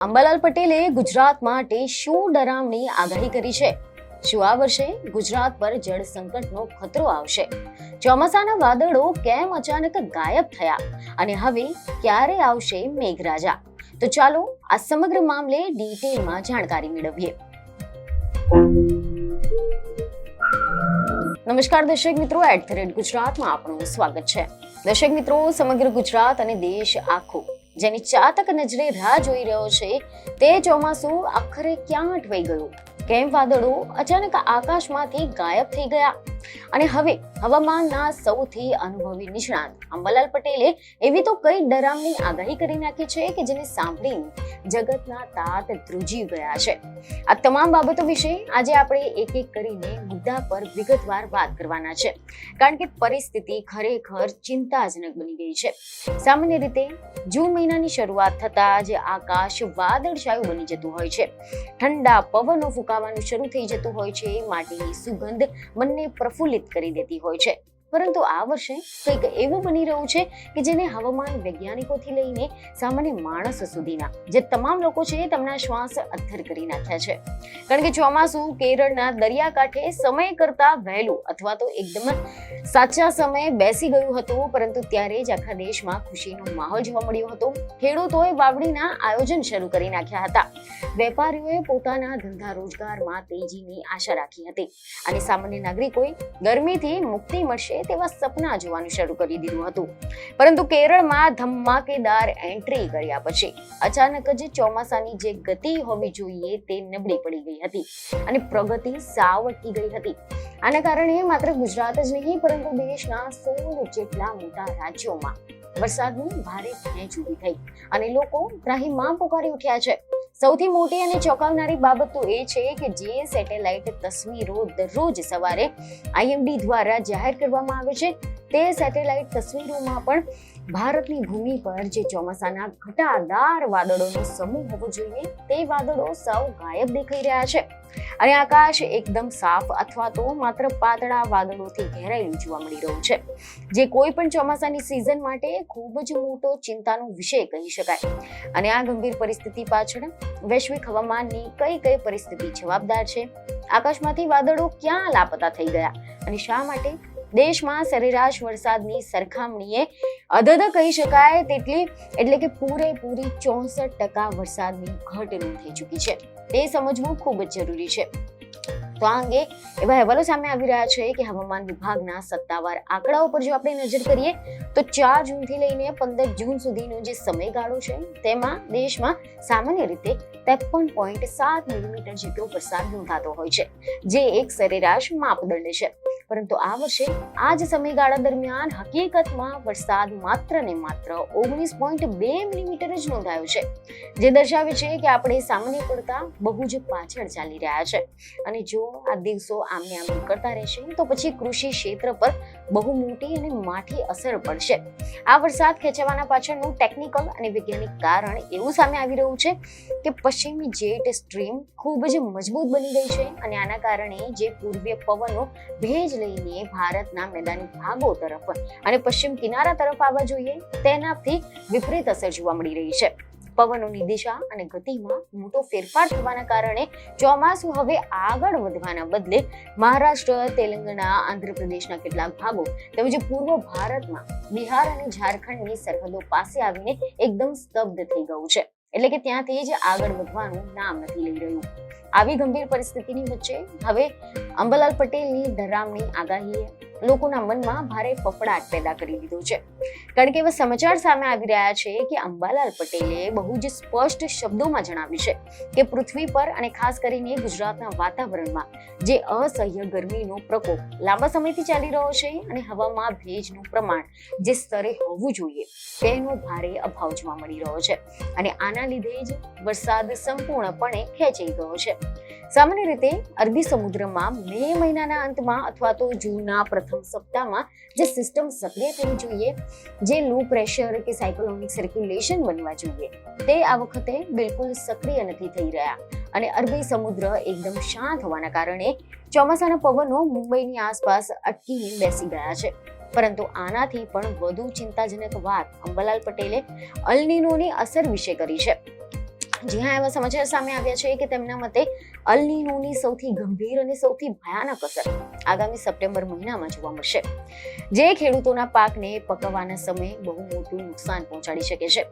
અંબાલાલ પટેલે ગુજરાત માટે શું ડરામણી આગાહી કરી છે? શું આ વર્ષે ગુજરાત પર જળ સંકટનો ખતરો આવશે? ચોમાસાના વાદળો કેમ અચાનક ગાયબ થયા અને હવે ક્યારે આવશે મેઘરાજા? તો ચાલો આ સમગ્ર મામલે ડિટેલમાં જાણકારી મેળવીએ. નમસ્કાર દર્શક મિત્રો, @ગુજરાતમાં આપનું સ્વાગત છે. દર્શક મિત્રો, સમગ્ર ગુજરાત અને દેશ આખો જેની ચાતક નજરે રાહ જોઈ રહ્યો છે તે ચોમાસું આખરે ક્યાં અટવાઈ ગયું? કેમ વાદળો અચાનક આકાશમાંથી ગાયબ થઈ ગયા? અને હવે હવામાનના સૌથી અનુભવી નિષ્ણાત અંબાલાલ પટેલે એવી તો કઈ ડરામણી આગાહી કરી નાખી છે કે જેને સાંભળીને જગતના તાત ધ્રુજી ગયા છે. આ તમામ બાબતો વિશે આજે આપણે એક એક કરીને મુદ્દા પર વિગતવાર વાત કરવાના છે, કારણ કે પરિસ્થિતિ ખરેખર ચિંતાજનક બની ગઈ છે. સામાન્ય રીતે જૂન મહિનાની શરૂઆત થતા જ આકાશ વાદળછાયું બની જતું હોય છે, ઠંડા પવનો ફૂંકાવાનું શરૂ થઈ જતું હોય છે, માટીની સુગંધ મનને પ્રફુલ્લિત કરી દેતી હોય છે. પરંતુ આ વર્ષે કંઈક એવું બની રહ્યું છે કે જેને હવામાન વૈજ્ઞાનિકોથી લઈને સામાન્ય માણસ સુધીના જે તમામ લોકો છે તેમના શ્વાસ અદ્ધર કરી નાખ્યા છે. કારણ કે ચોમાસું કેરળના દરિયાકાંઠે સમય કરતા વહેલું અથવા તો એકદમ સાચા સમયે બેસી ગયું હતું, પરંતુ ત્યારે જ આખા દેશમાં ખુશીનો માહોલ જોવા મળ્યો હતો. ખેડૂતોએ વાવણીના આયોજન શરૂ કરી નાખ્યા હતા, વેપારીઓએ પોતાના ધંધા રોજગારમાં તેજીની આશા રાખી હતી અને સામાન્ય નાગરિકોએ ગરમીથી મુક્તિ મળશે તેવા સપના જોવાનું શરૂ કરી દીધું હતું. પરંતુ કેરળમાં ધમાકેદાર એન્ટ્રી કર્યા પછી અચાનક જ ચોમાસાની જે ગતિ હોવી જોઈએ તે નબળી પડી ગઈ હતી અને પ્રગતિ સાવ અટકી ગઈ હતી. આના કારણે માત્ર ગુજરાત જ નહીં પરંતુ દેશના 16 જેટલા મોટા રાજ્યોમાં વરસાદની ભારે ખેંચ ઊભી થઈ અને લોકો ત્રાહિમામ પુકારી ઉઠ્યા છે. સૌથી મોટી અને ચોંકાવનારી બાબત તો એ છે કે જે સેટેલાઇટ તસવીરો દરરોજ સવારે IMD દ્વારા જાહેર કરવામાં આવે છે તે સેટેલાઇટ તસવીરોમાં પણ ભારતની ભૂમિ પર જે ચોમાસાના ઘટાદાર વાદળોનો સમૂહ હોવો જોઈએ તે વાદળો સાવ ગાયબ દેખાઈ રહ્યા છે અને આકાશ એકદમ સાફ અથવા તો માત્ર પાતળા વાદળોથી ઘેરાયેલું જોવા મળી રહ્યું છે, જે કોઈ પણ ચોમાસાની સિઝન માટે ખૂબ જ મોટો ચિંતાનો વિષય કહી શકાય. અને આ ગંભીર પરિસ્થિતિ પાછળ વૈશ્વિક હવામાનની કઈ પરિસ્થિતિ જવાબદાર છે? આકાશમાંથી વાદળો ક્યાં લાપતા થઈ ગયા અને શા માટે દેશમાં સરેરાશ વરસાદની સરખામણીએ અધધ કહી શકાય તેટલી એટલે કે પૂરેપૂરી 64% વરસાદની ઘટ નોંધાઈ ચૂકી છે? તે સમજવું ખૂબ જ જરૂરી છે. તો આ અંગે એવા અહેવાલો સામે આવી રહ્યા છે કે હવામાન વિભાગના સત્તાવાર આંકડાઓ પર જો આપણે નજર કરીએ તો 4 જૂનથી લઈને 15 જૂન સુધીનો જે સમયગાળો છે તેમાં દેશમાં સામાન્ય રીતે 53.7 મિલીમીટર જેટલો વરસાદ નોંધાતો હોય છે, જે એક સરેરાશ માપદંડ છે. પરંતુ આ વર્ષે આ જ સમયગાળા દરમિયાન હકીકતમાં વરસાદ માત્ર ને માત્ર 19.2 મિલીમીટર જ નોંધાયો છે, જે દર્શાવે છે કે આપણે સામાન્ય કરતા બહુ જ પાછળ ચાલી રહ્યા છે. અને જો આ દિવસો આમને આમ કરતા રહેશે તો પછી કૃષિ ક્ષેત્ર પર બહુ મોટી અને માઠી અસર પડશે. આ વરસાદ ખેંચવાના પાછળનું ટેકનિકલ અને વૈજ્ઞાનિક કારણ એવું સામે આવી રહ્યું છે કે પશ્ચિમી જેટ સ્ટ્રીમ ખૂબ જ મજબૂત બની ગઈ છે અને આના કારણે જે પૂર્વીય પવનો ભેજ લઈને ભારતના મેદાની ભાગો તરફ અને પશ્ચિમ કિનારા તરફ આવવા જોઈએ તેનાથી વિપરીત અસર જોવા મળી રહી છે. પવનોની દિશા અને ગતિમાં મોટો ફેરફાર થવાના કારણે ચોમાસું હવે આગળ વધવાના બદલે મહારાષ્ટ્ર, તેલંગાણા, આંધ્રપ્રદેશના કેટલાક ભાગો તેમજ પૂર્વ ભારતમાં બિહાર અને ઝારખંડની સરહદો પાસે આવીને એકદમ સ્તબ્ધ થઈ ગયું છે, એટલે કે ત્યાંથી જ આગળ વધવાનું નામ નથી લઈ રહ્યું. આવી ગંભીર પરિસ્થિતિની વચ્ચે હવે અંબાલાલ પટેલની ડરામણી આગાહીએ લોકોના મનમાં ભારે ફફડાટ પેદા કરી દીધો છે, કારણ કે એવા સમાચાર સામે આવી રહ્યા છે કે અંબાલાલ પટેલે બહુ જ સ્પષ્ટ શબ્દોમાં જણાવ્યું છે કે પૃથ્વી પર અને ખાસ કરીને ગુજરાતના વાતાવરણમાં જે અસહ્ય ગરમીનો પ્રકોપ લાંબા સમયથી ચાલી રહ્યો છે અને હવામાં ભેજનું પ્રમાણ જે સ્તરે હોવું જોઈએ તેનો ભારે અભાવ જોવા મળી રહ્યો છે અને આના લીધે જ વરસાદ સંપૂર્ણપણે ખેંચાઈ ગયો છે. સામાન્ય રીતે અરબી સમુદ્રમાં મે મહિનાના અંતમાં અથવા તો જૂનના પ્રથમ સપ્તાહમાં જે સિસ્ટમ સક્રિય થવી જોઈએ, જે લો પ્રેશર કે સાયક્લોનિક સર્ક્યુલેશન બનવા જોઈએ, તે આ વખતે બિલકુલ સક્રિય નથી થઈ રહ્યા અને અરબી સમુદ્ર એકદમ શાંત હોવાના કારણે ચોમાસાના પવનો મુંબઈની આસપાસ અટકીને બેસી ગયા છે. પરંતુ આનાથી પણ વધુ ચિંતાજનક વાત અંબાલાલ પટેલે અલ નીનોની અસર વિશે કરી છે. જ્યાં એવા સમાચાર સામે આવ્યા છે કે તેમના મતે અલ નીનોની સૌથી ગંભીર અને સૌથી ભયાનક અસર આગામી સપ્ટેમ્બર મહિનામાં જોવા મળશે, જે ખેડૂતોના પાકને પકવવાના સમયે બહુ મોટું નુકસાન પહોંચાડી શકે છે.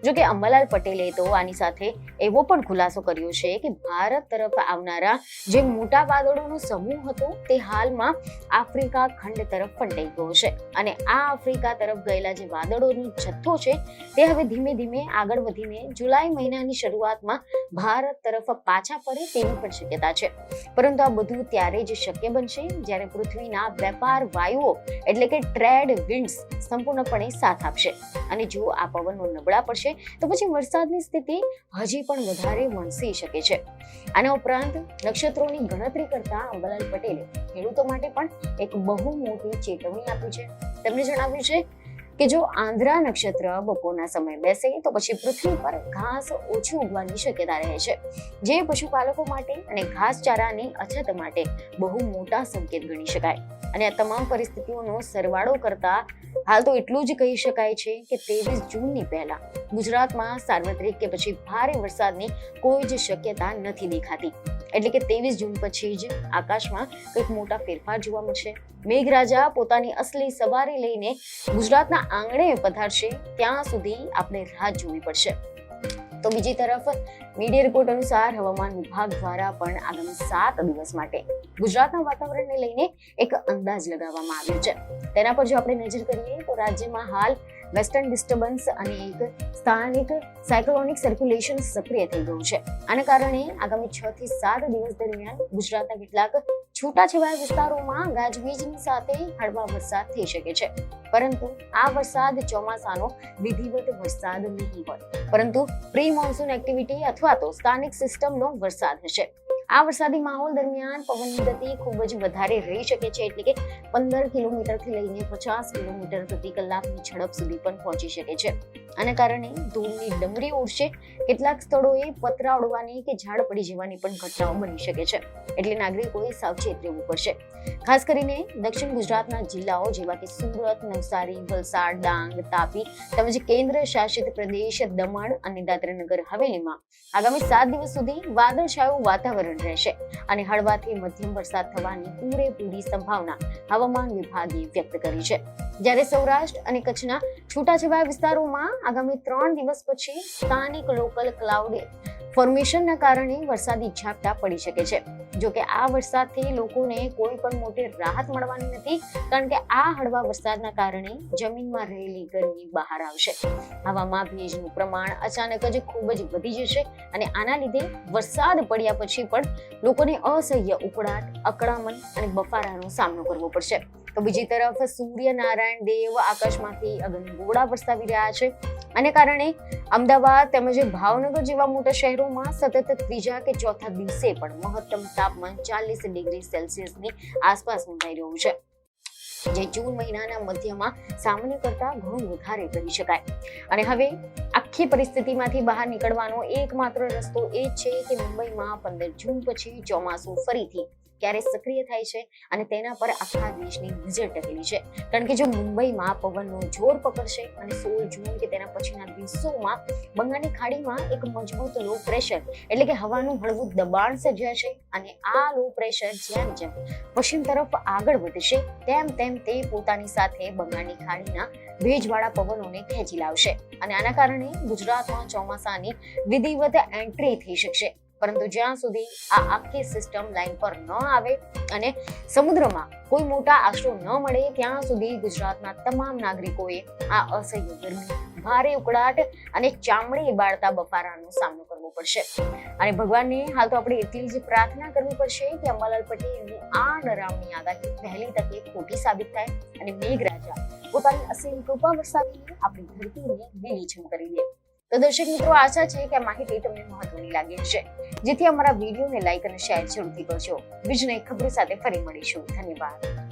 જોકે અંબાલાલ પટેલે તો આની સાથે એવો પણ ખુલાસો કર્યો છે કે ભારત તરફ આવનારા જે મોટા વાદળોનો સમૂહ હતો તે હાલમાં આફ્રિકા ખંડ તરફ ફંટાઈ ગયો છે અને આ આફ્રિકા તરફ ગયેલા જે વાદળોનો જથ્થો છે તે હવે ધીમે ધીમે આગળ વધીને જુલાઈ મહિનાની શરૂઆતમાં ભારત તરફ પાછા ફરે તેની પણ શક્યતા છે. પરંતુ આ બધું ત્યારે જ શક્ય બનશે જ્યારે પૃથ્વીના વેપાર વાયુઓ એટલે કે ટ્રેડ વિન્ડ્સ સંપૂર્ણપણે સાથ આપશે અને જો આ પવનો નબળા પડશે તો પછી વરસાદની સ્થિતિ હજી પણ વધારે વણસી શકે છે. આના ઉપરાંત નક્ષત્રોની ગણતરી કરતા અંબાલાલ પટેલે ખેડૂતો માટે પણ એક બહુ મોટી ચેતવણી આપી છે. તેમણે જણાવ્યું છે કે જો આંધ્રા નક્ષત્ર બપોરના સમયે બેસે તો પછી પૃથ્વી પર ઘાસ ઓછું ઉગવાની શક્યતા રહે છે, જે પશુપાલકો માટે અને ઘાસચારાની અછત માટે બહુ મોટા સંકેત ગણી શકાય. અને આ તમામ પરિસ્થિતિઓનો સરવાળો કરતા હાલ તો એટલું જ કહી શકાય છે કે 23 જૂનની પહેલા ગુજરાતમાં સાર્વત્રિક કે પછી ભારે વરસાદની કોઈ જ શક્યતા નથી દેખાતી. એટલે કે 23 જૂન પછી જ આકાશમાં કંઈક મોટા ફેરફાર જોવા મળશે. મેઘરાજા પોતાની અસલી સવારી લઈને ગુજરાતના આંગણે પધારશે ત્યાં સુધી આપણે રાહ જોવી પડશે. તો બીજી તરફ મીડિયા રિપોર્ટ અનુસાર હવામાન વિભાગ દ્વારા પણ આગામી 7 દિવસ માટે ગુજરાતના વાતાવરણને લઈને એક અંદાજ લગાવવામાં આવ્યો છે. તેના પર જો આપણે નજર કરીએ તો રાજ્યમાં હાલ વેસ્ટર્ન ડિસ્ટર્બન્સ અને એક સ્થાનિક સાયક્લોનિક સર્ક્યુલેશન સક્રિય થઈ ગયું છે. આને કારણે આગામી 6 થી 7 દિવસ દરમિયાન ગુજરાતના કેટલાક છૂટાછવાયા વિસ્તારોમાં ગાજવીજની સાથે હળવા વરસાદ થઈ શકે છે. પરંતુ આ વરસાદ ચોમાસાનો વિધિવત વરસાદ નહીં હોય, પરંતુ પ્રી મોન્સૂન એક્ટિવિટી અથવા તો સ્થાનિક સિસ્ટમનો વરસાદ હશે. આ વરસાદી માહોલ દરમિયાન પવનની ગતિ ખૂબ જ વધારે રહી શકે છે, એટલે કે 15 કિલોમીટરથી લઈને 50 કિલોમીટર પ્રતિ કલાકની ઝડપ સુધી પણ પહોંચી શકે છે. આના કારણે ધૂળની ડમરી ઉડશે, કેટલાક સ્થળોએ પતરા ઉડવાની કે ઝાડ પડી જવાની પણ ઘટનાઓ બની શકે છે, એટલે નાગરિકોએ સાવચેત રહેવું પડશે. ખાસ કરીને દક્ષિણ ગુજરાતના જિલ્લાઓ જેવા કે સુરત, નવસારી, વલસાડ, ડાંગ, તાપી તેમજ કેન્દ્ર શાસિત પ્રદેશ દમણ અને દાદરાનગર હવેલીમાં આગામી 7 દિવસ સુધી વાદળછાયું વાતાવરણ રહેશે અને હળવાથી મધ્યમ વરસાદ થવાની પૂરેપૂરી સંભાવના હવામાન વિભાગે વ્યક્ત કરી છે. જ્યારે સૌરાષ્ટ્ર અને કચ્છના છૂટાછવાયા વિસ્તારોમાં આગામી 3 દિવસ પછી સ્થાનિક લોકલ ક્લાઉડ ફોર્મેશનના કારણે વરસાદી ઝાપટા પડી શકે છે. જોકે આ વરસાદથી લોકોને કોઈ પણ મોટી રાહત મળવાની નથી, કારણ કે આ હળવા વરસાદના કારણે જમીનમાં રહેલી ગરમી બહાર આવશે. હવામાં ભેજનું પ્રમાણ અચાનક જ ખૂબ જ વધી જશે અને આના લીધે વરસાદ પડ્યા પછી પણ લોકોને અસહ્ય ઉકળાટ, અકળામણ અને બફારાનો સામનો કરવો પડશે. તો બીજી તરફ સૂર્યનારાયણ દેવ આકાશમાંથી અગનગોળા વરસાવી રહ્યા છે. આને કારણે અમદાવાદ તેમજ ભાવનગર જેવા મોટા શહેરોમાં સતત ત્રીજા કે ચોથા દિવસે પણ મહત્તમ તાપમાન 40 ડિગ્રી સેલ્સિયસની આસપાસ નોંધાઈ રહ્યું છે, જે જૂન મહિનાના મધ્યમાં સામાન્ય કરતા ઘણું વધારે કહી શકાય. અને હવે આખી પરિસ્થિતિમાંથી બહાર નીકળવાનો એકમાત્ર રસ્તો એ છે કે મુંબઈમાં 15 જૂન પછી ચોમાસું ફરીથી ક્યારે સક્રિય થાય છે અને તેના પર આખા દેશની નજર ટકેલી છે. કારણ કે જો મુંબઈમાં પવનનો જોર પકડશે અને 16 જૂન કે તેના પછીના દિવસોમાં બંગાળની ખાડીમાં એક મજબૂત લો પ્રેશર એટલે કે હવાનું હળવું દબાણ સર્જાશે અને આ લો પ્રેશર જેમ જેમ પશ્ચિમ તરફ આગળ વધશે તેમ તેમ તે પોતાની સાથે બંગાળની ખાડીના ભેજવાળા પવનોને ખેંચી લાવશે અને આના કારણે ગુજરાતમાં ચોમાસાની વિધિવત એન્ટ્રી થઈ શકશે. પરંતુ જ્યાં સુધી આ આખી સિસ્ટમ લાઈન પર ન આવે અને સમુદ્રમાં કોઈ મોટા આશરો ન મળે ત્યાં સુધી ગુજરાતના તમામ નાગરિકોએ આ અસહ્ય ગરમી, ભારે ઉકળાટ અને ચામડી બાળતા બફારાનો સામનો કરવો પડશે. અને ભગવાનને હાલ તો આપણે એટલી જ પ્રાર્થના કરવી પડશે કે અંબાલાલ પટેલની આ ડરામણી આગાહી વહેલી તકે ખોટી સાબિત થાય અને મેઘરાજા પોતાની અસીમ કૃપા વરસાવીને આપણી ધરતીને લીલીછમ કરી દે. તો દર્શક મિત્રો, આશા છે કે આ માહિતી તમને મહત્વની લાગી હશે, જેથી અમારા વિડીયોને લાઈક અને શેર જરૂરથી કરજો. બીજી નવી ખબરો સાથે ફરી મળીશું. ધન્યવાદ.